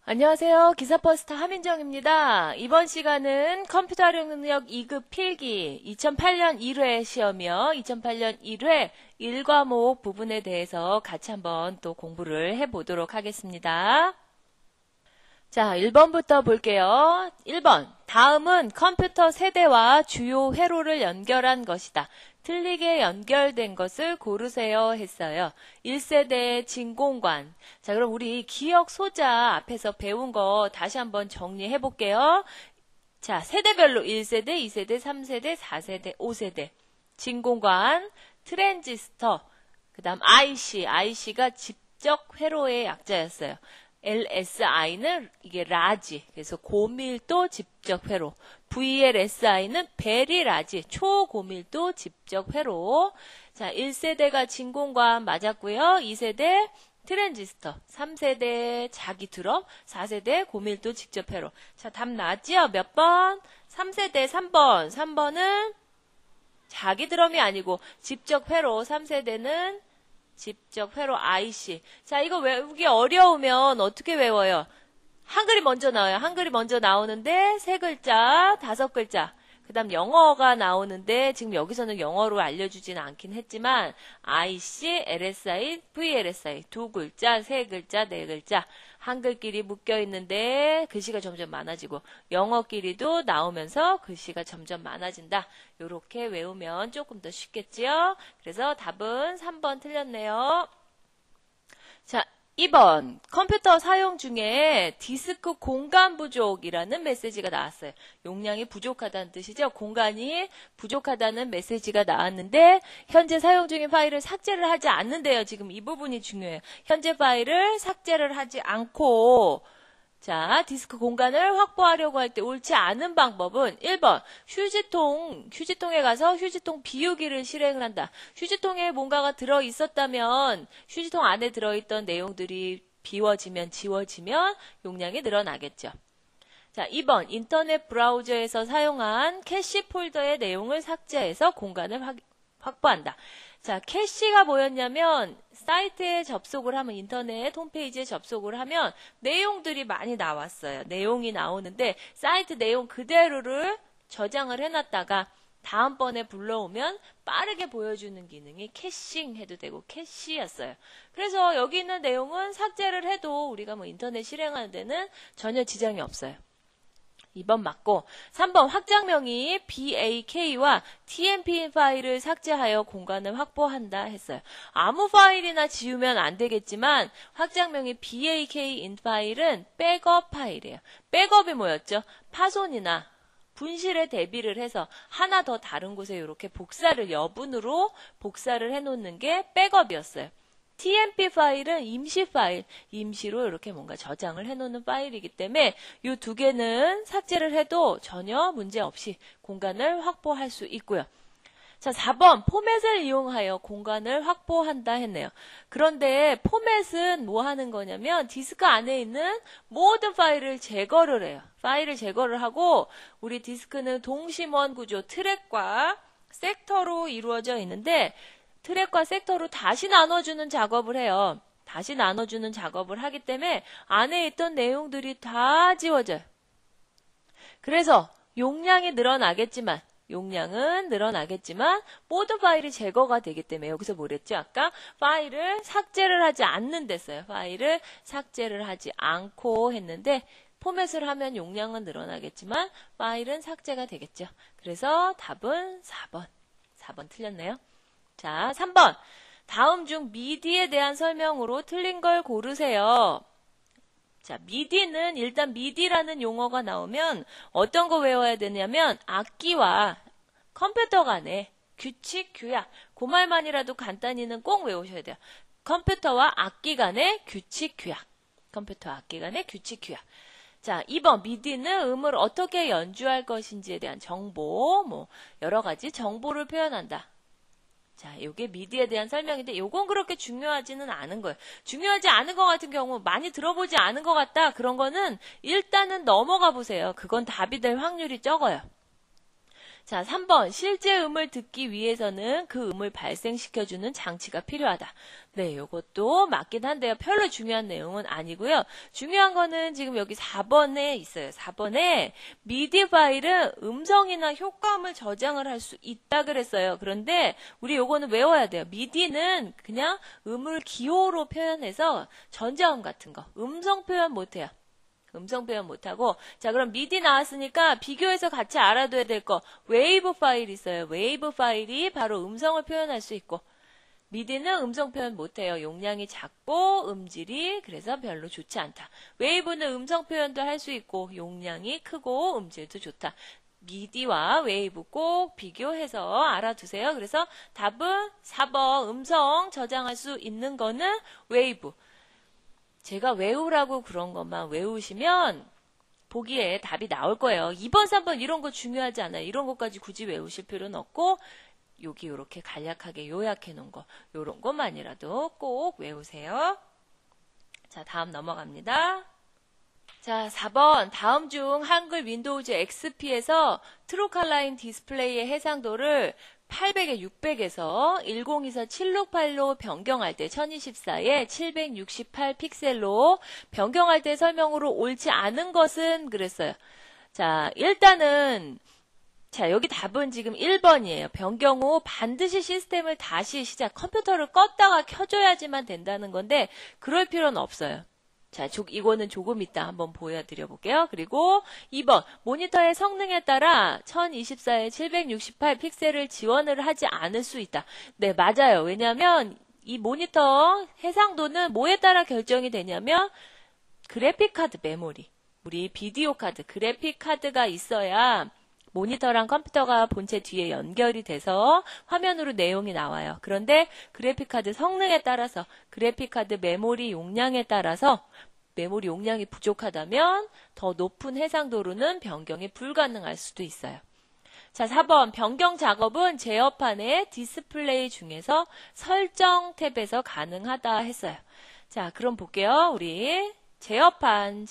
안녕하세요. 기사버스터 하민정입니다. 이번 시간은 컴퓨터 활용 능력 2급 필기 2008년 1회 시험이요. 2008년 1회 1과목 부분에 대해서 같이 한번 또 공부를 해보도록 하겠습니다. 자, 1번부터 볼게요. 1번. 다음은 컴퓨터 세대와 주요 회로를 연결한 것이다. 틀리게 연결된 것을 고르세요 했어요. 1세대 진공관. 자, 그럼 우리 기억 소자 앞에서 배운 거 다시 한번 정리해 볼게요. 자, 세대별로 1세대, 2세대, 3세대, 4세대, 5세대. 진공관, 트랜지스터, 그 다음 IC가 집적 회로의 약자였어요. LSI는 이게 라지, 그래서 고밀도 집적 회로. VLSI는 베리 라지, 초고밀도 집적 회로. 자, 1세대가 진공관 맞았고요. 2세대 트랜지스터, 3세대 자기 드럼, 4세대 고밀도 직접 회로. 자, 답 나왔지요? 몇 번? 3세대 3번. 3번은 자기 드럼이 아니고 직접 회로. 3세대는 직접 회로 IC. 자, 이거 외우기 어려우면 어떻게 외워요? 한글이 먼저 나와요. 한글이 먼저 나오는데 세 글자, 다섯 글자. 그 다음 영어가 나오는데 지금 여기서는 영어로 알려주지는 않긴 했지만 IC, LSI, VLSI 두 글자, 세 글자, 네 글자. 한글끼리 묶여 있는데 글씨가 점점 많아지고 영어끼리도 나오면서 글씨가 점점 많아진다. 이렇게 외우면 조금 더 쉽겠지요? 그래서 답은 3번 틀렸네요. 자, 2번. 컴퓨터 사용 중에 디스크 공간 부족이라는 메시지가 나왔어요. 용량이 부족하다는 뜻이죠. 공간이 부족하다는 메시지가 나왔는데 현재 사용 중인 파일을 삭제를 하지 않는데요. 지금 이 부분이 중요해요. 현재 파일을 삭제를 하지 않고 자, 디스크 공간을 확보하려고 할 때 옳지 않은 방법은 1번, 휴지통에 가서 휴지통 비우기를 실행을 한다. 휴지통에 뭔가가 들어있었다면 휴지통 안에 들어있던 내용들이 지워지면 용량이 늘어나겠죠. 자, 2번, 인터넷 브라우저에서 사용한 캐시 폴더의 내용을 삭제해서 공간을 확보한다. 자, 캐시가 뭐였냐면 사이트에 접속을 하면 인터넷 홈페이지에 접속을 하면 내용들이 많이 나왔어요. 내용이 나오는데 사이트 내용 그대로를 저장을 해놨다가 다음번에 불러오면 빠르게 보여주는 기능이 캐싱 해도 되고 캐시였어요. 그래서 여기 있는 내용은 삭제를 해도 우리가 뭐 인터넷 실행하는 데는 전혀 지장이 없어요. 2번 맞고 3번 확장명이 BAK와 TMP 파일을 삭제하여 공간을 확보한다 했어요. 아무 파일이나 지우면 안 되겠지만 확장명이 BAK인 파일은 백업 파일이에요. 백업이 뭐였죠? 파손이나 분실에 대비를 해서 하나 더 다른 곳에 이렇게 여분으로 복사를 해놓는 게 백업이었어요. TMP 파일은 임시 파일, 임시로 이렇게 뭔가 저장을 해놓는 파일이기 때문에 이 두 개는 삭제를 해도 전혀 문제 없이 공간을 확보할 수 있고요. 자, 4번 포맷을 이용하여 공간을 확보한다 했네요. 그런데 포맷은 뭐 하는 거냐면 디스크 안에 있는 모든 파일을 제거를 해요. 파일을 제거를 하고 우리 디스크는 동심원 구조 트랙과 섹터로 이루어져 있는데 트랙과 섹터로 다시 나눠주는 작업을 해요. 다시 나눠주는 작업을 하기 때문에 안에 있던 내용들이 다 지워져요. 그래서 용량은 늘어나겠지만 모든 파일이 제거가 되기 때문에 여기서 뭐랬죠? 아까 파일을 삭제를 하지 않는 데서요. 파일을 삭제를 하지 않고 했는데 포맷을 하면 용량은 늘어나겠지만 파일은 삭제가 되겠죠. 그래서 답은 4번. 4번 틀렸네요. 자, 3번. 다음 중 미디에 대한 설명으로 틀린 걸 고르세요. 자, 미디는 일단 미디라는 용어가 나오면 어떤 거 외워야 되냐면 악기와 컴퓨터 간의 규칙, 규약. 그 말만이라도 간단히는 꼭 외우셔야 돼요. 컴퓨터와 악기 간의 규칙, 규약. 컴퓨터와 악기 간의 규칙, 규약. 자, 2번 미디는 음을 어떻게 연주할 것인지에 대한 정보, 여러 가지 정보를 표현한다. 자, 이게 미디에 대한 설명인데 이건 그렇게 중요하지는 않은 거예요. 중요하지 않은 것 같은 경우 많이 들어보지 않은 것 같다. 그런 거는 일단은 넘어가 보세요. 그건 답이 될 확률이 적어요. 자, 3번. 실제 음을 듣기 위해서는 그 음을 발생시켜주는 장치가 필요하다. 네, 요것도 맞긴 한데요. 별로 중요한 내용은 아니고요. 중요한 거는 지금 여기 4번에 있어요. 4번에 미디 파일은 음성이나 효과음을 저장을 할 수 있다 그랬어요. 그런데 우리 요거는 외워야 돼요. 미디는 그냥 음을 기호로 표현해서 전자음 같은 거, 음성 표현 못해요. 음성 표현 못하고. 자, 그럼 미디 나왔으니까 비교해서 같이 알아둬야 될 거. 웨이브 파일 있어요. 웨이브 파일이 바로 음성을 표현할 수 있고, 미디는 음성 표현 못해요. 용량이 작고 음질이 그래서 별로 좋지 않다. 웨이브는 음성 표현도 할 수 있고 용량이 크고 음질도 좋다. 미디와 웨이브 꼭 비교해서 알아두세요. 그래서 답은 4번 음성 저장할 수 있는 거는 웨이브. 제가 외우라고 그런 것만 외우시면 보기에 답이 나올 거예요. 2번, 3번 이런 거 중요하지 않아요. 이런 것까지 굳이 외우실 필요는 없고 여기 이렇게 간략하게 요약해 놓은 거 요런 것만이라도 꼭 외우세요. 자, 다음 넘어갑니다. 자, 4번 다음 중 한글 윈도우즈 XP에서 트루칼라인 디스플레이의 해상도를 800에 600에서 1024 768로 변경할 때 1024에 768 픽셀로 변경할 때 설명으로 옳지 않은 것은 그랬어요. 자, 일단은 자, 여기 답은 지금 1번이에요. 변경 후 반드시 시스템을 다시 컴퓨터를 껐다가 켜줘야지만 된다는 건데 그럴 필요는 없어요. 자, 이거는 조금 이따 한번 보여드려 볼게요. 그리고 2번, 모니터의 성능에 따라 1024에 768 픽셀을 지원을 하지 않을 수 있다. 네, 맞아요. 왜냐하면 이 모니터 해상도는 뭐에 따라 결정이 되냐면 그래픽카드 메모리, 우리 비디오 카드, 그래픽 카드가 있어야 모니터랑 컴퓨터가 본체 뒤에 연결이 돼서 화면으로 내용이 나와요. 그런데 그래픽카드 성능에 따라서 그래픽카드 메모리 용량에 따라서 메모리 용량이 부족하다면 더 높은 해상도로는 변경이 불가능할 수도 있어요. 자, 4번 변경 작업은 제어판의 디스플레이 중에서 설정 탭에서 가능하다 했어요. 자, 그럼 볼게요. 우리 제어판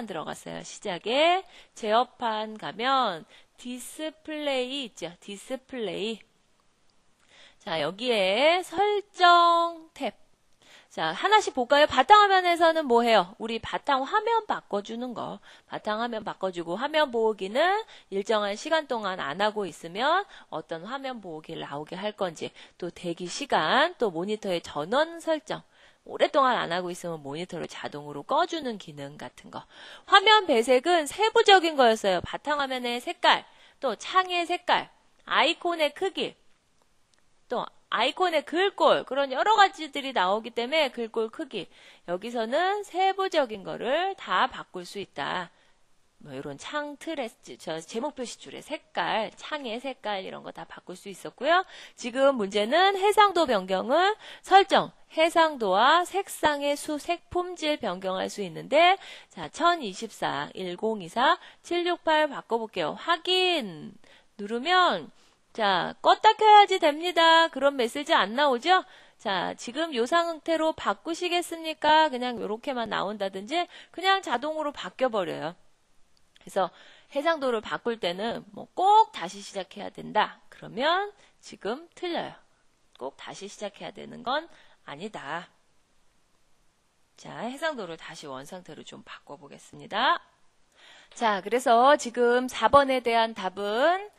들어갔어요. 시작에 제어판 가면 디스플레이 있죠. 디스플레이. 자, 여기에 설정 탭. 자, 하나씩 볼까요? 바탕화면에서는 뭐 해요? 우리 바탕화면 바꿔주는 거. 바탕화면 바꿔주고 화면 보호기는 일정한 시간 동안 안 하고 있으면 어떤 화면 보호기를 나오게 할 건지, 또 대기 시간, 또 모니터의 전원 설정. 오랫동안 안 하고 있으면 모니터를 자동으로 꺼주는 기능 같은 거. 화면 배색은 세부적인 거였어요. 바탕화면의 색깔, 또 창의 색깔, 아이콘의 크기, 또 아이콘의 글꼴, 그런 여러 가지들이 나오기 때문에 글꼴 크기. 여기서는 세부적인 거를 다 바꿀 수 있다. 뭐 이런 창 틀의 제목 표시줄의 색깔, 창의 색깔 이런 거 다 바꿀 수 있었고요. 지금 문제는 해상도 변경은 설정, 해상도와 색상의 수, 색 품질 변경할 수 있는데 자, 1024, 1024, 768 바꿔볼게요. 확인 누르면 자, 껐다 켜야지 됩니다. 그런 메시지 안 나오죠? 자, 지금 요 상태로 바꾸시겠습니까? 그냥 요렇게만 나온다든지 그냥 자동으로 바뀌어버려요. 그래서 해상도를 바꿀 때는 뭐 꼭 다시 시작해야 된다. 그러면 지금 틀려요. 꼭 다시 시작해야 되는 건 아니다. 자, 해상도를 다시 원상태로 좀 바꿔보겠습니다. 자, 그래서 지금 4번에 대한 답은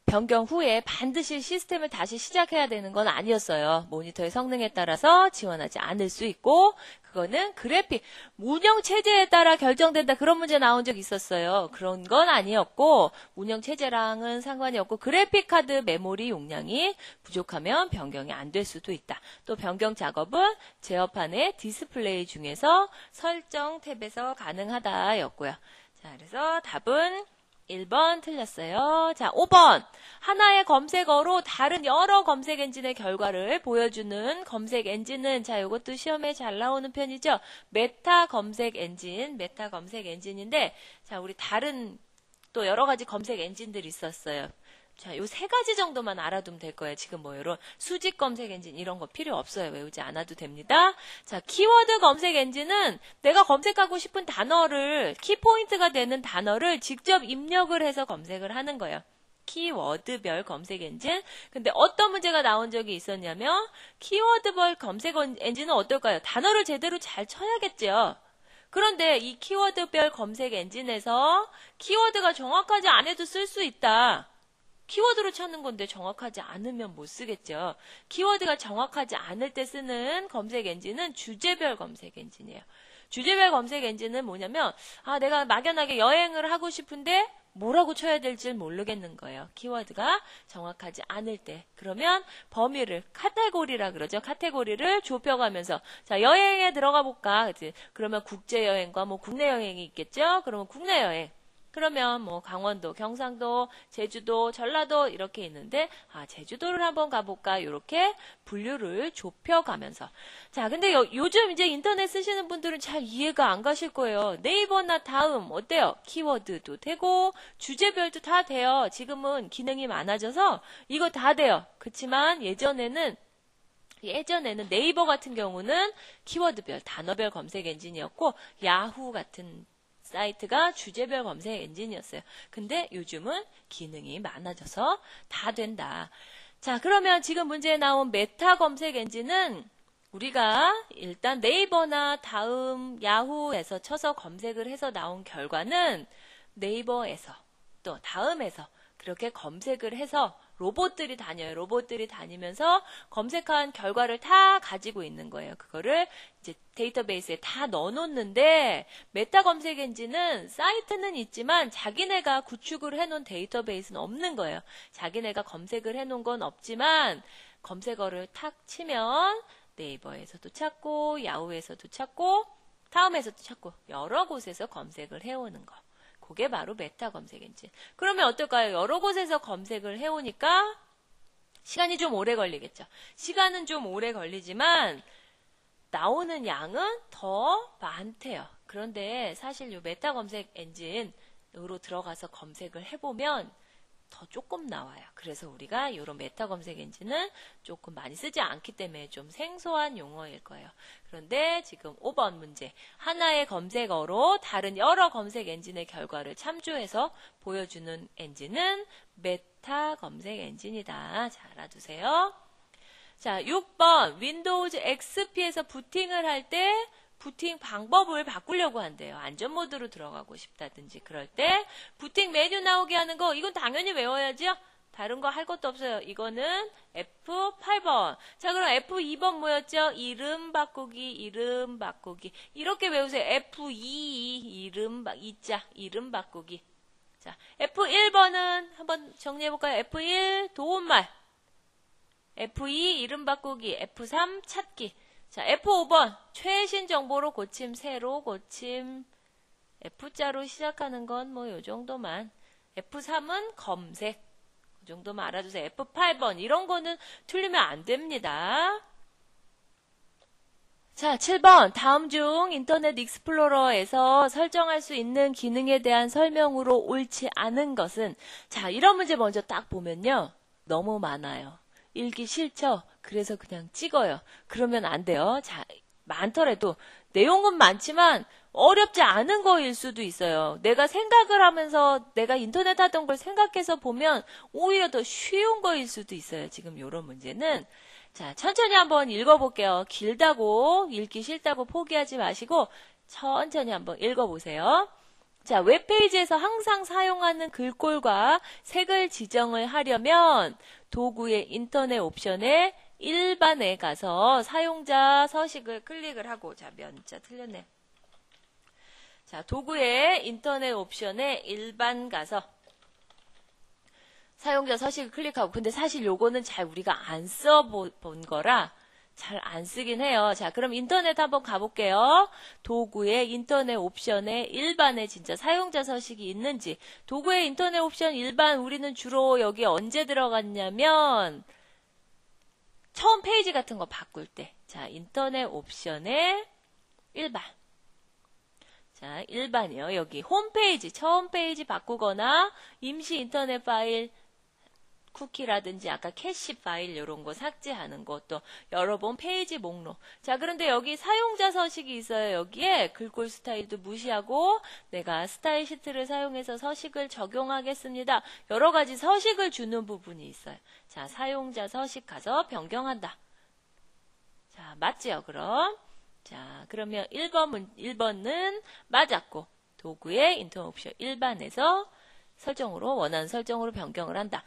변경 후에 반드시 시스템을 다시 시작해야 되는 건 아니었어요. 모니터의 성능에 따라서 지원하지 않을 수 있고 그거는 그래픽, 운영체제에 따라 결정된다. 그런 문제 나온 적 있었어요. 그런 건 아니었고 운영체제랑은 상관이 없고 그래픽카드 메모리 용량이 부족하면 변경이 안 될 수도 있다. 또 변경 작업은 제어판의 디스플레이 중에서 설정 탭에서 가능하다 였고요. 자, 그래서 답은 1번 틀렸어요. 자, 5번. 하나의 검색어로 다른 여러 검색 엔진의 결과를 보여주는 검색 엔진은 자, 이것도 시험에 잘 나오는 편이죠. 메타 검색 엔진인데 자, 우리 다른 또 여러 가지 검색 엔진들이 있었어요. 자, 요 세 가지 정도만 알아두면 될 거예요. 지금 뭐 이런 수직 검색 엔진 이런 거 필요 없어요. 외우지 않아도 됩니다. 자, 키워드 검색 엔진은 내가 검색하고 싶은 단어를 키포인트가 되는 단어를 직접 입력을 해서 검색을 하는 거예요. 키워드별 검색 엔진. 근데 어떤 문제가 나온 적이 있었냐면 키워드별 검색 엔진은 어떨까요? 단어를 제대로 잘 쳐야겠죠. 그런데 이 키워드별 검색 엔진에서 키워드가 정확하지 않아도 쓸 수 있다. 키워드로 찾는 건데 정확하지 않으면 못 쓰겠죠. 키워드가 정확하지 않을 때 쓰는 검색 엔진은 주제별 검색 엔진이에요. 주제별 검색 엔진은 뭐냐면 내가 막연하게 여행을 하고 싶은데 뭐라고 쳐야 될지 모르겠는 거예요. 키워드가 정확하지 않을 때. 그러면 범위를 카테고리라 그러죠. 카테고리를 좁혀가면서 자, 여행에 들어가 볼까? 그치? 그러면 국제 여행과 뭐 국내 여행이 있겠죠? 그러면 국내 여행. 그러면 뭐 강원도, 경상도, 제주도, 전라도 이렇게 있는데 제주도를 한번 가볼까? 이렇게 분류를 좁혀가면서 자, 근데 요즘 이제 인터넷 쓰시는 분들은 잘 이해가 안 가실 거예요. 네이버나 다음 어때요? 키워드도 되고 주제별도 다 돼요. 지금은 기능이 많아져서 이거 다 돼요. 그렇지만 예전에는 네이버 같은 경우는 키워드별, 단어별 검색 엔진이었고 야후 같은 사이트가 주제별 검색 엔진이었어요. 근데 요즘은 기능이 많아져서 다 된다. 자, 그러면 지금 문제에 나온 메타 검색 엔진은 우리가 일단 네이버나 다음, 야후에서 쳐서 검색을 해서 나온 결과는 네이버에서 또 다음에서 그렇게 검색을 해서 로봇들이 다녀요. 로봇들이 다니면서 검색한 결과를 다 가지고 있는 거예요. 그거를 이제 데이터베이스에 다 넣어놓는데 메타 검색 엔진은 사이트는 있지만 자기네가 구축을 해놓은 데이터베이스는 없는 거예요. 자기네가 검색을 해놓은 건 없지만 검색어를 탁 치면 네이버에서도 찾고 야후에서도 찾고 다음에서도 찾고 여러 곳에서 검색을 해오는 거. 그게 바로 메타 검색 엔진. 그러면 어떨까요? 여러 곳에서 검색을 해오니까 시간이 좀 오래 걸리겠죠. 시간은 좀 오래 걸리지만 나오는 양은 더 많대요. 그런데 사실 이 메타 검색 엔진으로 들어가서 검색을 해보면 더 조금 나와요. 그래서 우리가 이런 메타 검색 엔진은 조금 많이 쓰지 않기 때문에 좀 생소한 용어일 거예요. 그런데 지금 5번 문제. 하나의 검색어로 다른 여러 검색 엔진의 결과를 참조해서 보여주는 엔진은 메타 검색 엔진이다. 잘 알아두세요. 자, 6번. 윈도우즈 XP에서 부팅을 할 때 부팅 방법을 바꾸려고 한대요. 안전 모드로 들어가고 싶다든지 그럴 때 부팅 메뉴 나오게 하는 거 이건 당연히 외워야죠. 다른 거 할 것도 없어요. 이거는 F8번. 자, 그럼 F2번 뭐였죠? 이름 바꾸기, 이름 바꾸기. 이렇게 외우세요. F2, 이름 바꾸기. 자, F1번은 한번 정리해볼까요? F1 도움말. F2 이름 바꾸기. F3 찾기. 자, F5번. 최신 정보로 고침, 새로 고침. F자로 시작하는 건 뭐 요 정도만. F3은 검색. 그 정도만 알아주세요. F8번. 이런 거는 틀리면 안 됩니다. 자, 7번. 다음 중 인터넷 익스플로러에서 설정할 수 있는 기능에 대한 설명으로 옳지 않은 것은 자, 이런 문제 먼저 딱 보면요. 너무 많아요. 읽기 싫죠? 그래서 그냥 찍어요. 그러면 안 돼요. 자, 많더라도 내용은 많지만 어렵지 않은 거일 수도 있어요. 내가 생각을 하면서 내가 인터넷 하던 걸 생각해서 보면 오히려 더 쉬운 거일 수도 있어요. 지금 이런 문제는. 자, 천천히 한번 읽어볼게요. 길다고 읽기 싫다고 포기하지 마시고 천천히 한번 읽어보세요. 자, 웹페이지에서 항상 사용하는 글꼴과 색을 지정을 하려면 도구의 인터넷 옵션에 일반에 가서 사용자 서식을 클릭을 하고 자, 면자 틀렸네. 자, 도구의 인터넷 옵션에 일반 가서 사용자 서식을 클릭하고 근데 사실 요거는 잘 우리가 안 써본 거라 잘 안 쓰긴 해요. 자, 그럼 인터넷 한번 가볼게요. 도구의 인터넷 옵션에 일반에 진짜 사용자 서식이 있는지 도구의 인터넷 옵션 일반 우리는 주로 여기 언제 들어갔냐면 처음 페이지 같은 거 바꿀 때 자, 인터넷 옵션에 일반 자, 일반이요. 여기 홈페이지 처음 페이지 바꾸거나 임시 인터넷 파일 쿠키라든지 아까 캐시 파일 이런 거 삭제하는 거, 또 여러 번 페이지 목록. 자, 그런데 여기 사용자 서식이 있어요. 여기에 글꼴 스타일도 무시하고 내가 스타일 시트를 사용해서 서식을 적용하겠습니다. 여러 가지 서식을 주는 부분이 있어요. 자, 사용자 서식 가서 변경한다. 자, 맞지요, 그럼? 자, 그러면 1번은 맞았고, 도구의 인턴 옵션 일반에서 설정으로, 원하는 설정으로 변경을 한다.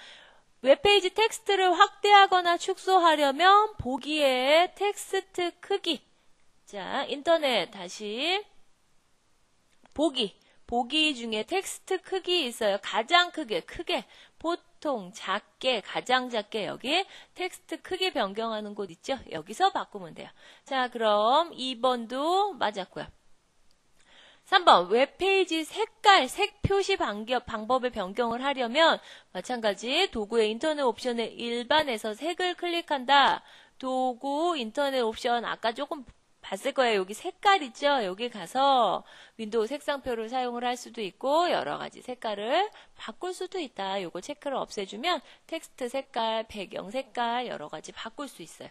웹페이지 텍스트를 확대하거나 축소하려면 보기에 텍스트 크기. 자, 인터넷 다시 보기 중에 텍스트 크기 있어요. 가장 크게, 보통, 작게, 가장 작게 여기 텍스트 크기 변경하는 곳 있죠? 여기서 바꾸면 돼요. 자, 그럼 2번도 맞았고요. 3번 웹페이지 색깔, 색 표시 방법을 변경을 하려면 마찬가지 도구의 인터넷 옵션의 일반에서 색을 클릭한다. 도구 인터넷 옵션 아까 조금 봤을 거예요. 여기 색깔 있죠? 여기 가서 윈도우 색상표를 사용을 할 수도 있고 여러 가지 색깔을 바꿀 수도 있다. 요거 체크를 없애주면 텍스트 색깔, 배경 색깔 여러 가지 바꿀 수 있어요.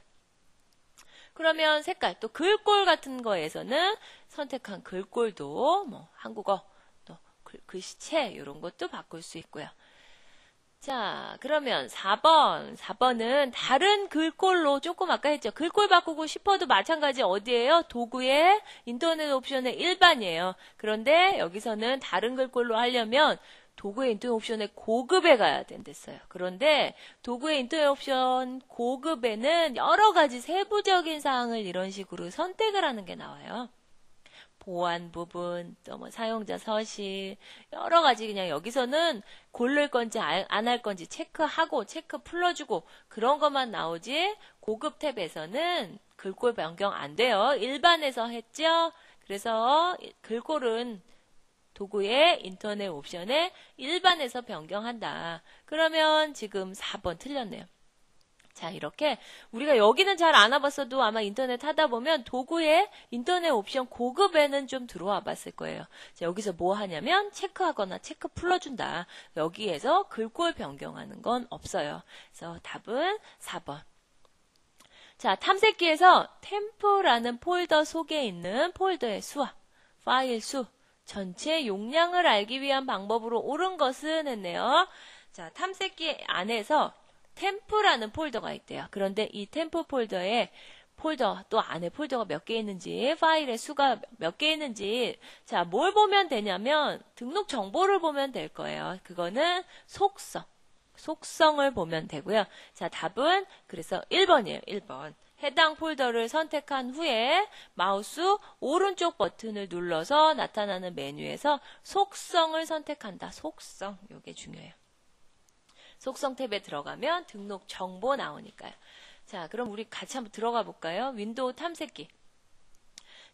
그러면 색깔, 또 글꼴 같은 거에서는 선택한 글꼴도 뭐 한국어, 또 글씨체 이런 것도 바꿀 수 있고요. 자, 그러면 4번은 다른 글꼴로 조금 아까 했죠. 글꼴 바꾸고 싶어도 마찬가지 어디예요? 도구의 인터넷 옵션의 일반이에요. 그런데 여기서는 다른 글꼴로 하려면 도구의 인터넷 옵션의 고급에 가야 된댔어요. 그런데 도구의 인터넷 옵션 고급에는 여러 가지 세부적인 사항을 이런 식으로 선택을 하는 게 나와요. 보안 부분, 또 뭐 사용자 서식, 여러 가지 그냥 여기서는 고를 건지 안 할 건지 체크하고 체크 풀어주고 그런 것만 나오지 고급 탭에서는 글꼴 변경 안 돼요. 일반에서 했죠? 그래서 글꼴은 도구의 인터넷 옵션에 일반에서 변경한다. 그러면 지금 4번 틀렸네요. 자, 이렇게 우리가 여기는 잘 안 와봤어도 아마 인터넷 하다 보면 도구의 인터넷 옵션 고급에는 좀 들어와 봤을 거예요. 자, 여기서 뭐 하냐면 체크하거나 체크 풀어준다. 여기에서 글꼴 변경하는 건 없어요. 그래서 답은 4번. 자, 탐색기에서 템프라는 폴더 속에 있는 폴더의 수와 파일 수, 전체 용량을 알기 위한 방법으로 옳은 것은 했네요. 자, 탐색기 안에서 템프라는 폴더가 있대요. 그런데 이 템프 폴더에 또 안에 폴더가 몇 개 있는지, 파일의 수가 몇 개 있는지, 자, 뭘 보면 되냐면 등록 정보를 보면 될 거예요. 그거는 속성을 보면 되고요. 자, 답은 그래서 1번이에요. 1번. 해당 폴더를 선택한 후에 마우스 오른쪽 버튼을 눌러서 나타나는 메뉴에서 속성을 선택한다. 속성, 이게 중요해요. 속성 탭에 들어가면 등록 정보 나오니까요. 자, 그럼 우리 같이 한번 들어가 볼까요? 윈도우 탐색기.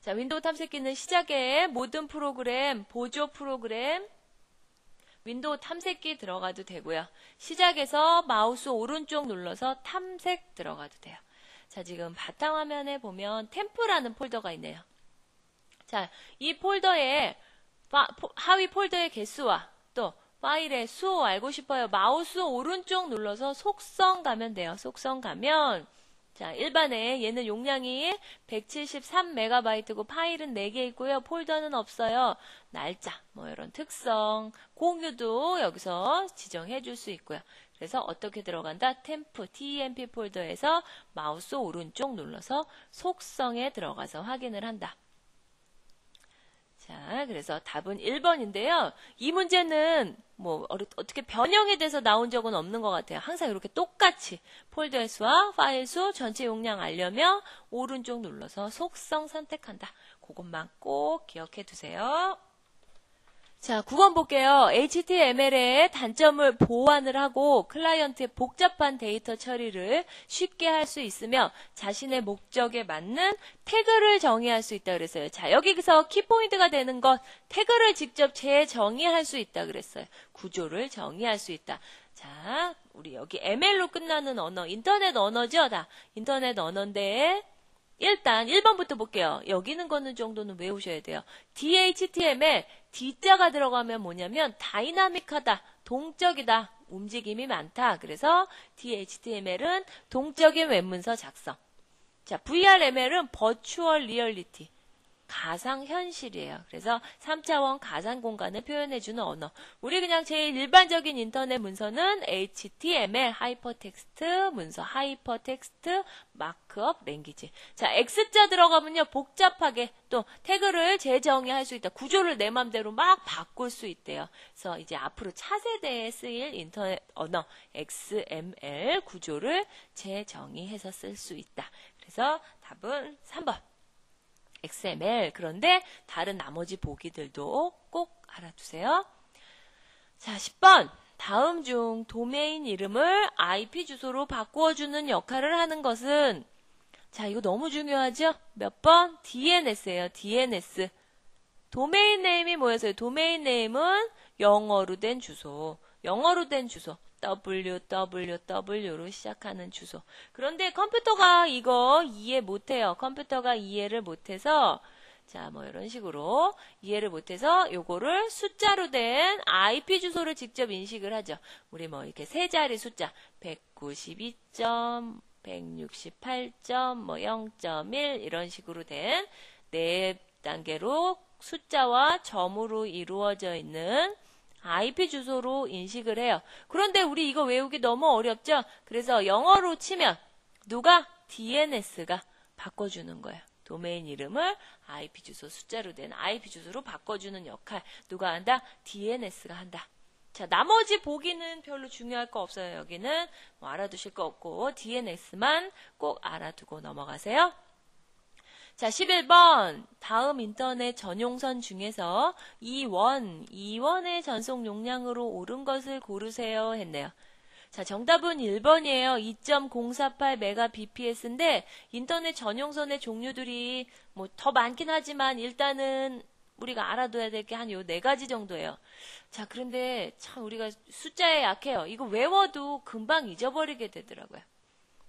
자, 윈도우 탐색기는 시작에 모든 프로그램, 보조 프로그램, 윈도우 탐색기 들어가도 되고요. 시작에서 마우스 오른쪽 눌러서 탐색 들어가도 돼요. 자, 지금 바탕화면에 보면 템프라는 폴더가 있네요. 자, 이 폴더에 하위 폴더의 개수와 또 파일의 수 알고 싶어요. 마우스 오른쪽 눌러서 속성 가면 돼요. 속성 가면 자, 일반에 얘는 용량이 173MB고 파일은 4개 있고요. 폴더는 없어요. 날짜, 뭐 이런 특성, 공유도 여기서 지정해 줄 수 있고요. 그래서 어떻게 들어간다? temp 폴더에서 마우스 오른쪽 눌러서 속성에 들어가서 확인을 한다. 자, 그래서 답은 1번인데요. 이 문제는 뭐 어떻게 변형이 돼서 나온 적은 없는 것 같아요. 항상 이렇게 똑같이 폴더의 수와 파일 수, 전체 용량 알려면 오른쪽 눌러서 속성 선택한다. 그것만 꼭 기억해 두세요. 자, 9번 볼게요. HTML의 단점을 보완을 하고 클라이언트의 복잡한 데이터 처리를 쉽게 할 수 있으며 자신의 목적에 맞는 태그를 정의할 수 있다 그랬어요. 자, 여기서 키포인트가 되는 것, 태그를 직접 재정의할 수 있다 그랬어요. 구조를 정의할 수 있다. 자, 우리 여기 ML로 끝나는 언어, 인터넷 언어죠? 다 인터넷 언어인데 일단 1번부터 볼게요. 여기 있는 거는 정도는 외우셔야 돼요. DHTML, D자가 들어가면 뭐냐면 다이나믹하다, 동적이다, 움직임이 많다. 그래서 DHTML은 동적인 웹문서 작성. 자, VRML은 버추얼 리얼리티. 가상현실이에요. 그래서 3차원 가상 공간을 표현해주는 언어. 우리 그냥 제일 일반적인 인터넷 문서는 HTML, 하이퍼텍스트 문서, 하이퍼텍스트 마크업 랭귀지. 자, X자 들어가면요, 복잡하게 또 태그를 재정의할 수 있다. 구조를 내 맘대로 막 바꿀 수 있대요. 그래서 이제 앞으로 차세대에 쓰일 인터넷 언어 XML 구조를 재정의해서 쓸 수 있다. 그래서 답은 3번. XML. 그런데 다른 나머지 보기들도 꼭 알아두세요. 자, 10번. 다음 중 도메인 이름을 IP 주소로 바꾸어주는 역할을 하는 것은, 자, 이거 너무 중요하죠? 몇 번? DNS예요. DNS. 도메인 네임이 뭐였어요? 도메인 네임은 영어로 된 주소. 영어로 된 주소. www로 시작하는 주소. 그런데 컴퓨터가 이거 이해 못해요. 컴퓨터가 이해를 못해서, 자, 뭐 이런 식으로 이해를 못해서 요거를 숫자로 된 IP 주소를 직접 인식을 하죠. 우리 뭐 이렇게 세 자리 숫자 192점, 168점, 뭐 0.1 이런 식으로 된 네 단계로 숫자와 점으로 이루어져 있는 IP 주소로 인식을 해요. 그런데 우리 이거 외우기 너무 어렵죠? 그래서 영어로 치면 누가? DNS가 바꿔주는 거예요. 도메인 이름을 IP 주소 숫자로 된 IP 주소로 바꿔주는 역할 누가 한다? DNS가 한다. 자, 나머지 보기는 별로 중요할 거 없어요. 여기는 뭐 알아두실 거 없고 DNS만 꼭 알아두고 넘어가세요. 자, 11번. 다음 인터넷 전용선 중에서 2원의 전송 용량으로 옳은 것을 고르세요 했네요. 자, 정답은 1번이에요. 2.048Mbps인데 인터넷 전용선의 종류들이 뭐 더 많긴 하지만 일단은 우리가 알아둬야 될 게 한 요 4가지 정도예요. 자, 그런데 참 우리가 숫자에 약해요. 이거 외워도 금방 잊어버리게 되더라고요.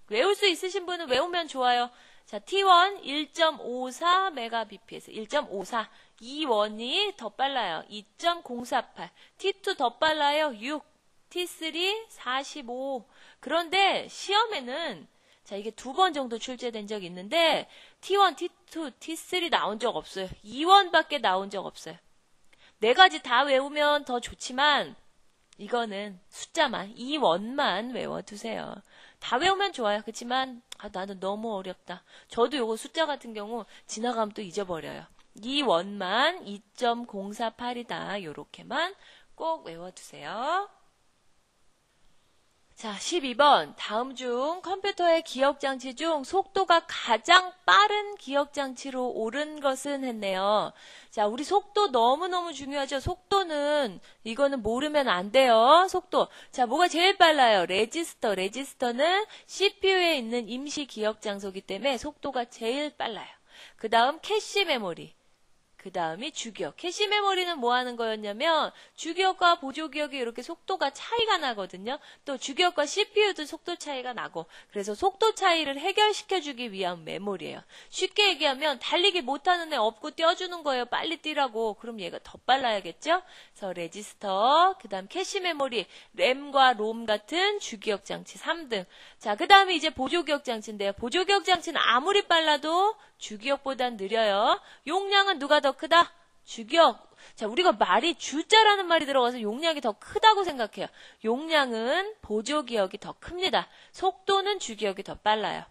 외울 수 있으신 분은 외우면 좋아요. 자, T1 1.54Mbps, 1.54. E1이 더 빨라요. 2.048. T2 더 빨라요. 6. T3 45. 그런데 시험에는 자, 이게 2번 정도 출제된 적이 있는데 T1, T2, T3 나온 적 없어요. E1밖에 나온 적 없어요. 4가지 다 외우면 더 좋지만 이거는 숫자만, E1만 외워두세요. 다 외우면 좋아요. 그렇지만 나는 너무 어렵다. 저도 요거 숫자 같은 경우 지나가면 또 잊어버려요. E1만 2.048이다. 요렇게만 꼭 외워두세요. 자, 12번. 다음 중 컴퓨터의 기억장치 중 속도가 가장 빠른 기억장치로 옳은 것은 했네요. 자, 우리 속도 너무너무 중요하죠. 속도는 이거는 모르면 안 돼요. 속도. 자, 뭐가 제일 빨라요? 레지스터. 레지스터는 CPU에 있는 임시 기억 장소이기 때문에 속도가 제일 빨라요. 그 다음 캐시 메모리. 그 다음이 주기억. 캐시 메모리는 뭐 하는 거였냐면 주기억과 보조기억이 이렇게 속도가 차이가 나거든요. 또 주기억과 CPU도 속도 차이가 나고 그래서 속도 차이를 해결시켜주기 위한 메모리예요. 쉽게 얘기하면 달리기 못하는 애 업고 띄워주는 거예요. 빨리 뛰라고. 그럼 얘가 더 빨라야겠죠? 그래서 레지스터, 그 다음 캐시 메모리, 램과 롬 같은 주기억 장치 3등. 자, 그 다음에 이제 보조기억 장치인데요. 보조기억 장치는 아무리 빨라도 주기억보단 느려요. 용량은 누가 더 크다? 주기억. 자, 우리가 말이 주자라는 말이 들어가서 용량이 더 크다고 생각해요. 용량은 보조기억이 더 큽니다. 속도는 주기억이 더 빨라요.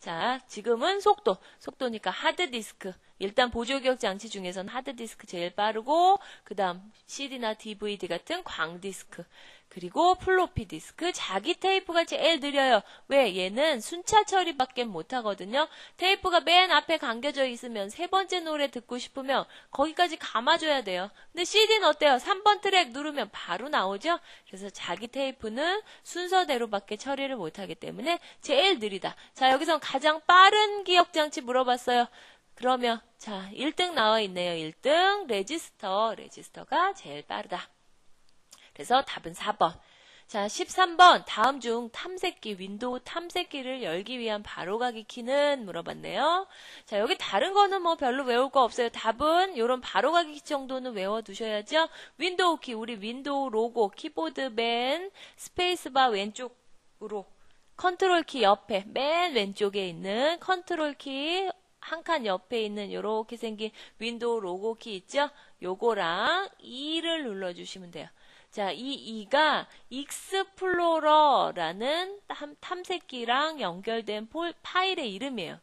자, 지금은 속도. 속도니까 하드디스크. 일단 보조기억 장치 중에서는 하드디스크 제일 빠르고 그 다음 CD나 DVD 같은 광디스크. 그리고 플로피 디스크, 자기 테이프가 제일 느려요. 왜? 얘는 순차 처리밖에 못하거든요. 테이프가 맨 앞에 감겨져 있으면 세 번째 노래 듣고 싶으면 거기까지 감아줘야 돼요. 근데 CD는 어때요? 3번 트랙 누르면 바로 나오죠? 그래서 자기 테이프는 순서대로밖에 처리를 못하기 때문에 제일 느리다. 자, 여기서 가장 빠른 기억장치 물어봤어요. 그러면 자, 1등 나와 있네요. 1등 레지스터. 레지스터가 제일 빠르다. 그래서 답은 4번. 자, 13번. 다음 중 탐색기, 윈도우 탐색기를 열기 위한 바로가기 키는 물어봤네요. 자, 여기 다른 거는 뭐 별로 외울 거 없어요. 답은 요런 바로가기 키 정도는 외워두셔야죠. 윈도우 키, 우리 윈도우 로고, 키보드 맨 스페이스바 왼쪽으로 컨트롤 키 옆에 맨 왼쪽에 있는 컨트롤 키 한 칸 옆에 있는 요렇게 생긴 윈도우 로고 키 있죠? 요거랑 2를 눌러주시면 돼요. 자, 이 2가 익스플로러라는 탐색기랑 연결된 파일의 이름이에요.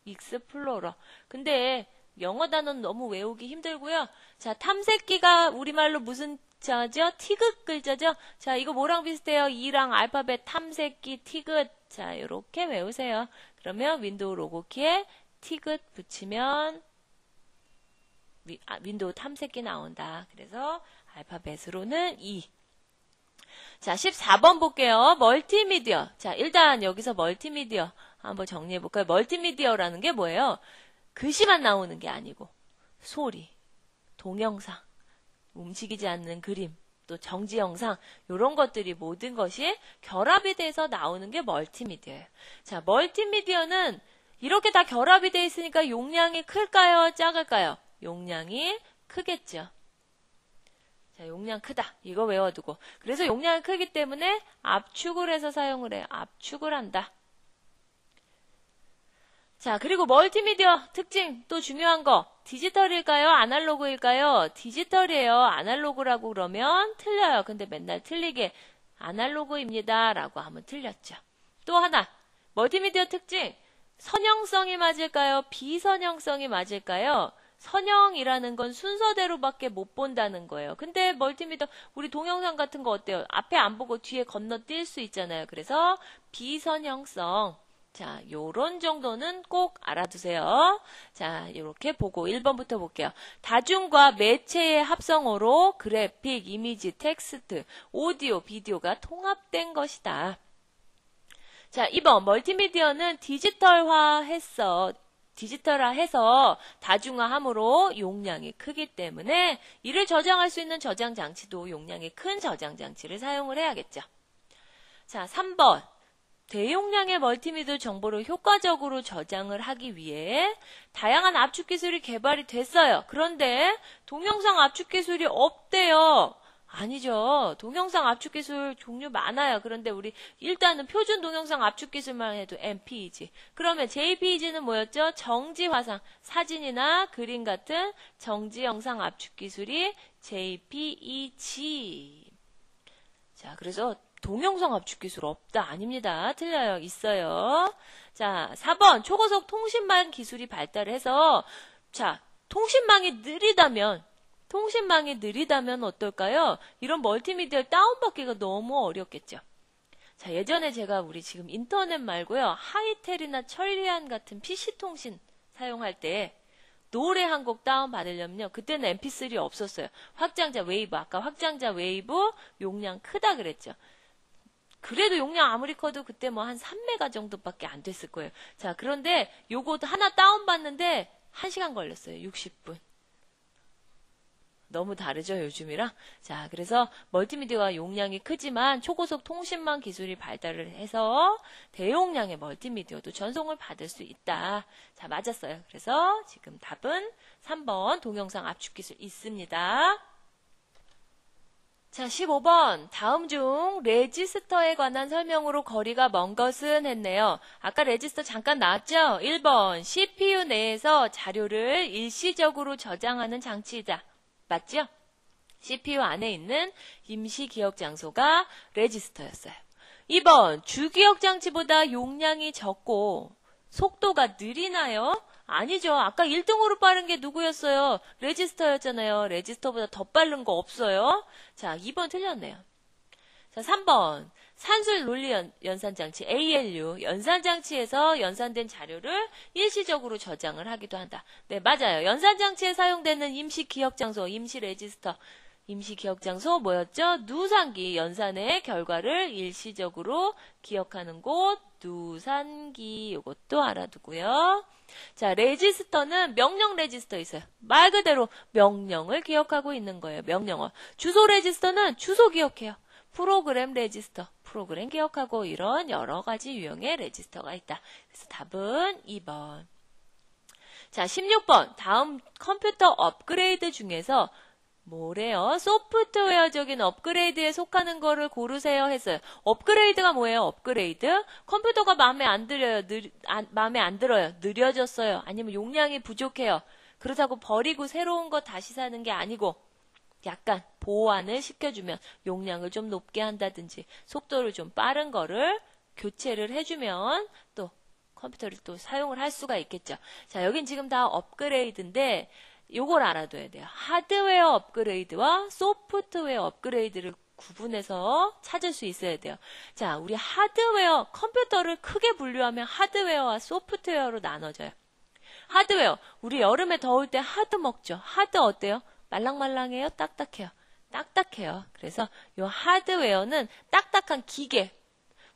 익스플로러. 근데 영어 단어는 너무 외우기 힘들고요. 자, 탐색기가 우리말로 무슨 자죠? 티귿 글자죠? 자, 이거 뭐랑 비슷해요? 2랑 알파벳 탐색기 티귿. 자, 요렇게 외우세요. 그러면 윈도우 로고 키에 티귿 붙이면 윈도우 탐색기 나온다. 그래서 알파벳으로는 2. 자, 14번 볼게요. 멀티미디어. 자, 일단 여기서 멀티미디어 한번 정리해볼까요? 멀티미디어라는 게 뭐예요? 글씨만 나오는 게 아니고 소리, 동영상, 움직이지 않는 그림, 또 정지 영상 이런 것들이 모든 것이 결합이 돼서 나오는 게 멀티미디어예요. 자, 멀티미디어는 이렇게 다 결합이 돼 있으니까 용량이 클까요? 작을까요? 용량이 크겠죠. 자, 용량 크다. 이거 외워두고. 그래서 용량이 크기 때문에 압축을 해서 사용을 해요. 압축을 한다. 자, 그리고 멀티미디어 특징 또 중요한 거. 디지털일까요? 아날로그일까요? 디지털이에요. 아날로그라고 그러면 틀려요. 근데 맨날 틀리게 아날로그입니다. 라고 하면 틀렸죠. 또 하나. 멀티미디어 특징. 선형성이 맞을까요? 비선형성이 맞을까요? 선형이라는 건 순서대로밖에 못 본다는 거예요. 근데 멀티미디어 우리 동영상 같은 거 어때요? 앞에 안 보고 뒤에 건너뛸 수 있잖아요. 그래서 비선형성. 자, 요런 정도는 꼭 알아두세요. 자, 요렇게 보고 1번부터 볼게요. 다중과 매체의 합성어로 그래픽, 이미지, 텍스트, 오디오, 비디오가 통합된 것이다. 자, 2번 멀티미디어는 디지털화해서 다중화함으로 용량이 크기 때문에 이를 저장할 수 있는 저장 장치도 용량이 큰 저장 장치를 사용을 해야겠죠. 자, 3번. 대용량의 멀티미디어 정보를 효과적으로 저장을 하기 위해 다양한 압축 기술이 개발이 됐어요. 그런데 동영상 압축 기술이 없대요. 아니죠. 동영상 압축 기술 종류 많아요. 그런데 우리 일단은 표준 동영상 압축 기술만 해도 MPEG. 그러면 JPEG는 뭐였죠? 정지 화상, 사진이나 그림 같은 정지 영상 압축 기술이 JPEG. 자, 그래서 동영상 압축 기술 없다. 아닙니다. 틀려요. 있어요. 자, 4번 초고속 통신망 기술이 발달해서 자, 통신망이 느리다면 어떨까요? 이런 멀티미디어를 다운받기가 너무 어렵겠죠. 자, 예전에 제가 우리 지금 인터넷 말고요. 하이텔이나 천리안 같은 PC통신 사용할 때 노래 한 곡 다운받으려면요. 그때는 MP3 없었어요. 확장자 웨이브, 아까 확장자 웨이브 용량 크다 그랬죠. 그래도 용량 아무리 커도 그때 뭐 한 3메가 정도밖에 안 됐을 거예요. 자, 그런데 요거 하나 다운받는데 1시간 걸렸어요. 60분. 너무 다르죠, 요즘이랑? 자, 그래서 멀티미디어가 용량이 크지만 초고속 통신망 기술이 발달을 해서 대용량의 멀티미디어도 전송을 받을 수 있다. 자, 맞았어요. 그래서 지금 답은 3번 동영상 압축 기술 있습니다. 자, 15번. 다음 중 레지스터에 관한 설명으로 거리가 먼 것은 했네요. 아까 레지스터 잠깐 나왔죠? 1번. CPU 내에서 자료를 일시적으로 저장하는 장치이다. 맞죠? CPU 안에 있는 임시 기억 장소가 레지스터였어요. 2번. 주기억 장치보다 용량이 적고 속도가 느리나요? 아니죠. 아까 1등으로 빠른 게 누구였어요? 레지스터였잖아요. 레지스터보다 더 빠른 거 없어요. 자, 2번 틀렸네요. 자, 3번. 산술 논리 연산장치 ALU 연산장치에서 연산된 자료를 일시적으로 저장을 하기도 한다. 네, 맞아요. 연산장치에 사용되는 임시 기억장소, 임시 레지스터, 임시 기억장소 뭐였죠? 누산기, 연산의 결과를 일시적으로 기억하는 곳, 누산기. 이것도 알아두고요. 자, 레지스터는 명령 레지스터 있어요. 말 그대로 명령을 기억하고 있는 거예요. 명령어. 주소 레지스터는 주소 기억해요. 프로그램 레지스터, 프로그램 기억하고 이런 여러 가지 유형의 레지스터가 있다. 그래서 답은 2번. 자, 16번. 다음 컴퓨터 업그레이드 중에서 뭐래요? 소프트웨어적인 업그레이드에 속하는 거를 고르세요 했어요. 업그레이드가 뭐예요? 업그레이드. 컴퓨터가 마음에 안 들어요. 마음에 안 들어요. 느려졌어요. 아니면 용량이 부족해요. 그렇다고 버리고 새로운 거 다시 사는 게 아니고 약간 보완을 시켜주면 용량을 좀 높게 한다든지 속도를 좀 빠른 거를 교체를 해주면 또 컴퓨터를 또 사용을 할 수가 있겠죠. 자, 여긴 지금 다 업그레이드인데 요걸 알아둬야 돼요. 하드웨어 업그레이드와 소프트웨어 업그레이드를 구분해서 찾을 수 있어야 돼요. 자, 우리 하드웨어, 컴퓨터를 크게 분류하면 하드웨어와 소프트웨어로 나눠져요. 하드웨어, 우리 여름에 더울 때 하드 먹죠. 하드 어때요? 말랑말랑해요? 딱딱해요? 딱딱해요. 그래서 요 하드웨어는 딱딱한 기계,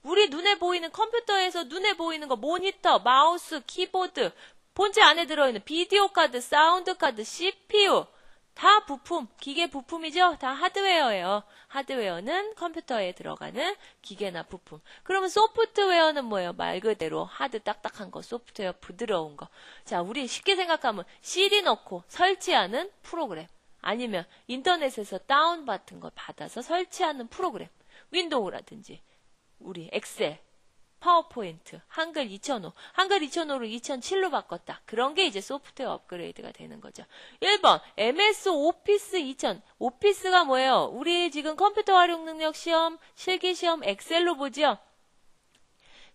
우리 눈에 보이는 컴퓨터에서 눈에 보이는 거 모니터, 마우스, 키보드, 본체 안에 들어있는 비디오 카드, 사운드 카드, CPU 다 부품, 기계 부품이죠? 다 하드웨어예요. 하드웨어는 컴퓨터에 들어가는 기계나 부품. 그러면 소프트웨어는 뭐예요? 말 그대로 하드 딱딱한 거, 소프트웨어 부드러운 거. 자, 우리 쉽게 생각하면 CD 넣고 설치하는 프로그램. 아니면 인터넷에서 다운받은 거 받아서 설치하는 프로그램. 윈도우라든지 우리 엑셀, 파워포인트, 한글 2005, 한글 2005를 2007로 바꿨다. 그런 게 이제 소프트웨어 업그레이드가 되는 거죠. 1번, MS 오피스 2000. 오피스가 뭐예요? 우리 지금 컴퓨터 활용 능력 시험, 실기 시험 엑셀로 보죠?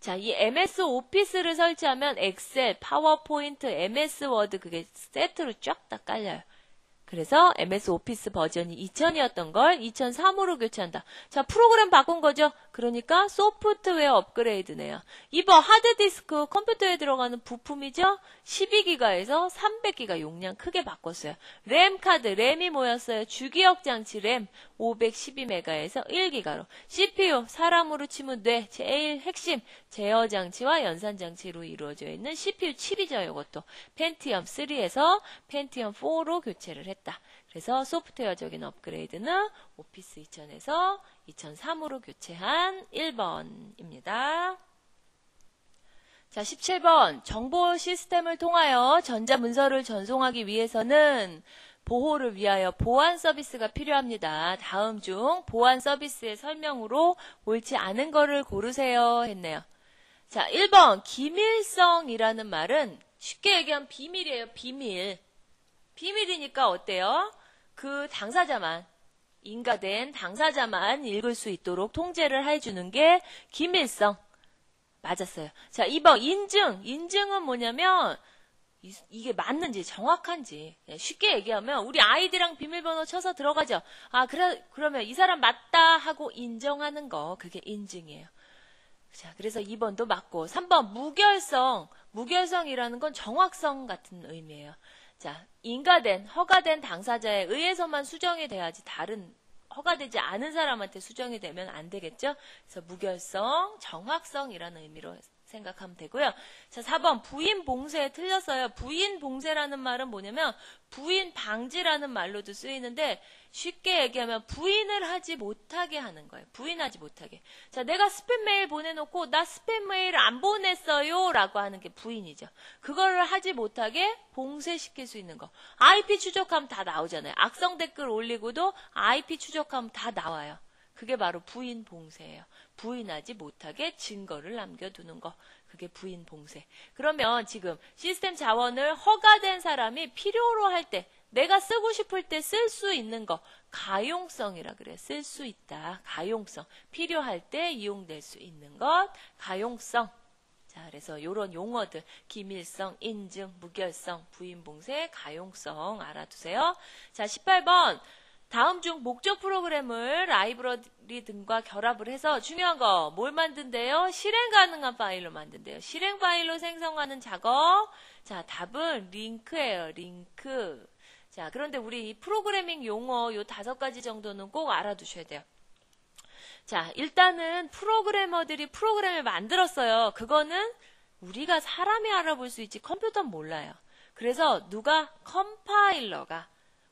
자, 이 MS 오피스를 설치하면 엑셀, 파워포인트, MS 워드 그게 세트로 쫙 다 깔려요. 그래서 MS 오피스 버전이 2000이었던 걸 2003으로 교체한다. 자, 프로그램 바꾼 거죠? 그러니까 소프트웨어 업그레이드네요. 2번 하드디스크 컴퓨터에 들어가는 부품이죠? 12기가에서 300기가 용량 크게 바꿨어요. 램 카드, 램이 뭐였어요? 주기억 장치 램 512메가에서 1기가로. CPU, 사람으로 치면 뇌, 제일 핵심 제어 장치와 연산 장치로 이루어져 있는 CPU 칩이죠. 이것도 펜티엄 3에서 펜티엄 4로 교체를 했다. 그래서 소프트웨어적인 업그레이드는 오피스 2000에서 2003으로 교체한 1번입니다. 자, 17번. 정보 시스템을 통하여 전자문서를 전송하기 위해서는 보호를 위하여 보안 서비스가 필요합니다. 다음 중 보안 서비스의 설명으로 옳지 않은 거를 고르세요 했네요. 자, 1번. 기밀성이라는 말은 쉽게 얘기하면 비밀이에요. 비밀. 비밀이니까 어때요? 그 당사자만, 인가된 당사자만 읽을 수 있도록 통제를 해주는 게 기밀성. 맞았어요. 자, 2번 인증. 인증은 뭐냐면 이게 맞는지 정확한지 쉽게 얘기하면 우리 아이디랑 비밀번호 쳐서 들어가죠. 아, 그러면 이 사람 맞다 하고 인정하는 거 그게 인증이에요. 자, 그래서 2번도 맞고 3번 무결성. 무결성이라는 건 정확성 같은 의미예요. 자, 인가된, 허가된 당사자에 의해서만 수정이 돼야지 다른 허가되지 않은 사람한테 수정이 되면 안 되겠죠? 그래서 무결성, 정확성이라는 의미로 생각하면 되고요. 자, 4번 부인 봉쇄 틀렸어요. 부인 봉쇄라는 말은 뭐냐면 부인 방지라는 말로도 쓰이는데 쉽게 얘기하면 부인을 하지 못하게 하는 거예요. 부인하지 못하게. 자, 내가 스팸 메일 보내놓고 나 스팸 메일 안 보냈어요 라고 하는 게 부인이죠. 그거를 하지 못하게 봉쇄시킬 수 있는 거. IP 추적하면 다 나오잖아요. 악성 댓글 올리고도 IP 추적하면 다 나와요. 그게 바로 부인 봉쇄예요. 부인하지 못하게 증거를 남겨두는 거. 그게 부인 봉쇄. 그러면 지금 시스템 자원을 허가된 사람이 필요로 할 때 내가 쓰고 싶을 때 쓸 수 있는 거 가용성이라 그래. 쓸 수 있다. 가용성. 필요할 때 이용될 수 있는 것 가용성. 자, 그래서 이런 용어들 기밀성, 인증, 무결성, 부인 봉쇄, 가용성 알아두세요. 자, 18번 다음 중 목적 프로그램을 라이브러리 등과 결합을 해서 중요한 거 뭘 만든대요? 실행 가능한 파일로 만든대요. 실행 파일로 생성하는 작업. 자, 답은 링크예요. 링크. 자, 그런데 우리 이 프로그래밍 용어 요 5가지 정도는 꼭 알아두셔야 돼요. 자, 일단은 프로그래머들이 프로그램을 만들었어요. 그거는 우리가 사람이 알아볼 수 있지 컴퓨터는 몰라요. 그래서 컴파일러가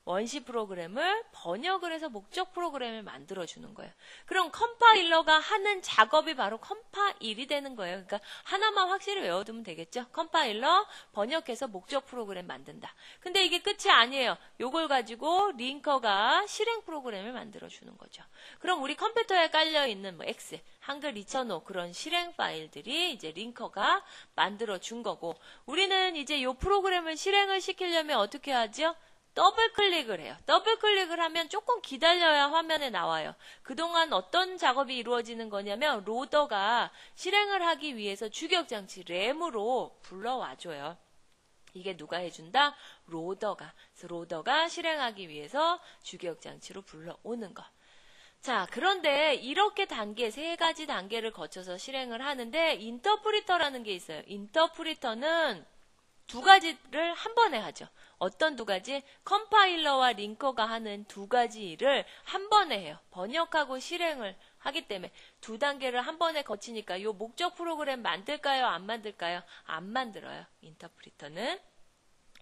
원시 프로그램을 번역을 해서 목적 프로그램을 만들어주는 거예요. 그럼 컴파일러가 하는 작업이 바로 컴파일이 되는 거예요. 그러니까 하나만 확실히 외워두면 되겠죠. 컴파일러 번역해서 목적 프로그램 만든다. 근데 이게 끝이 아니에요. 요걸 가지고 링커가 실행 프로그램을 만들어주는 거죠. 그럼 우리 컴퓨터에 깔려있는 뭐 엑셀, 한글 2005 그런 실행 파일들이 이제 링커가 만들어준 거고, 우리는 이제 요 프로그램을 실행을 시키려면 어떻게 하죠? 더블 클릭을 해요. 더블 클릭을 하면 조금 기다려야 화면에 나와요. 그동안 어떤 작업이 이루어지는 거냐면 로더가 실행을 하기 위해서 주격장치 램으로 불러와줘요. 이게 누가 해준다? 로더가. 그래서 로더가 실행하기 위해서 주격장치로 불러오는 거. 자, 그런데 이렇게 세 가지 단계를 거쳐서 실행을 하는데 인터프리터라는 게 있어요. 인터프리터는 두 가지를 한 번에 하죠. 어떤 두 가지? 컴파일러와 링커가 하는 두 가지 일을 한 번에 해요. 번역하고 실행을 하기 때문에 두 단계를 한 번에 거치니까 이 목적 프로그램 만들까요? 안 만들까요? 안 만들어요. 인터프리터는.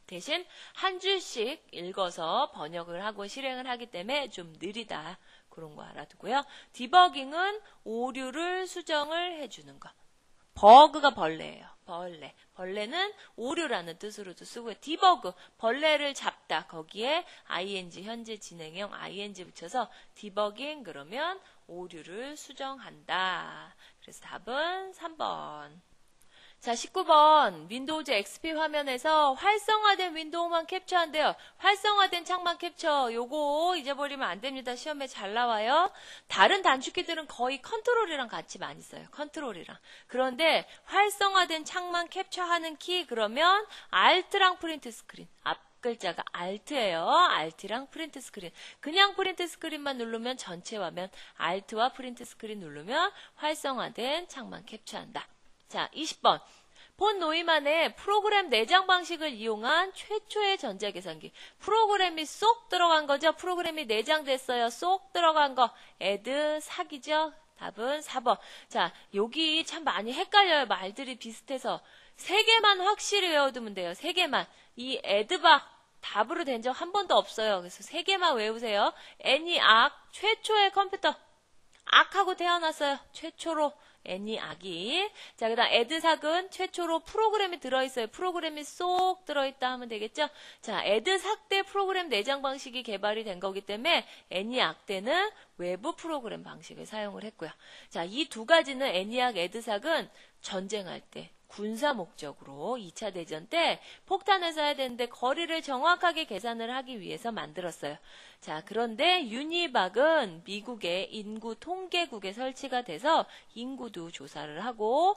대신 한 줄씩 읽어서 번역을 하고 실행을 하기 때문에 좀 느리다. 그런 거 알아두고요. 디버깅은 오류를 수정을 해주는 거. 버그가 벌레예요. 벌레. 벌레는 오류라는 뜻으로도 쓰고요. 디버그, 벌레를 잡다. 거기에 ing, 현재 진행형 ing 붙여서 디버깅 그러면 오류를 수정한다. 그래서 답은 3번. 자, 19번 윈도우즈 XP 화면에서 활성화된 윈도우만 캡처한대요. 활성화된 창만 캡처. 요거 잊어버리면 안 됩니다. 시험에 잘 나와요. 다른 단축키들은 거의 컨트롤이랑 같이 많이 써요. 컨트롤이랑. 그런데 활성화된 창만 캡처하는 키 그러면 Alt랑 프린트 스크린. 앞 글자가 Alt예요. Alt랑 프린트 스크린. 그냥 프린트 스크린만 누르면 전체 화면, Alt와 프린트 스크린 누르면 활성화된 창만 캡처한다. 자, 20번. 본 노이만의 프로그램 내장 방식을 이용한 최초의 전자계산기. 프로그램이 쏙 들어간 거죠. 프로그램이 내장됐어요. 쏙 들어간 거. add 사기죠. 답은 4번. 자, 여기 참 많이 헷갈려요. 말들이 비슷해서. 세 개만 확실히 외워두면 돼요. 세 개만. 이 add박 답으로 된 적 한 번도 없어요. 그래서 세 개만 외우세요. 애니악, 최초의 컴퓨터. 악하고 태어났어요. 최초로. 애니악이. 자, 그 다음 애드삭은 최초로 프로그램이 들어있어요. 프로그램이 쏙 들어있다 하면 되겠죠? 자, 애드삭 때 프로그램 내장 방식이 개발이 된 거기 때문에 애니악 때는 외부 프로그램 방식을 사용을 했고요. 자, 이 두 가지는 애니악, 애드삭은 전쟁할 때 군사 목적으로 2차 대전 때 폭탄을 쏴야 되는데 거리를 정확하게 계산을 하기 위해서 만들었어요. 자, 그런데 유니박은 미국의 인구 통계국에 설치가 돼서 인구도 조사를 하고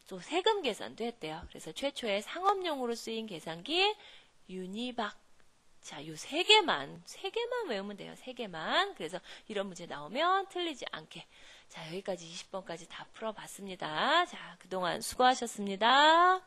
또 세금 계산도 했대요. 그래서 최초의 상업용으로 쓰인 계산기 유니박. 자, 요 세 개만 외우면 돼요. 세 개만. 그래서 이런 문제 나오면 틀리지 않게. 자, 여기까지 20번까지 다 풀어봤습니다. 자, 그동안 수고하셨습니다.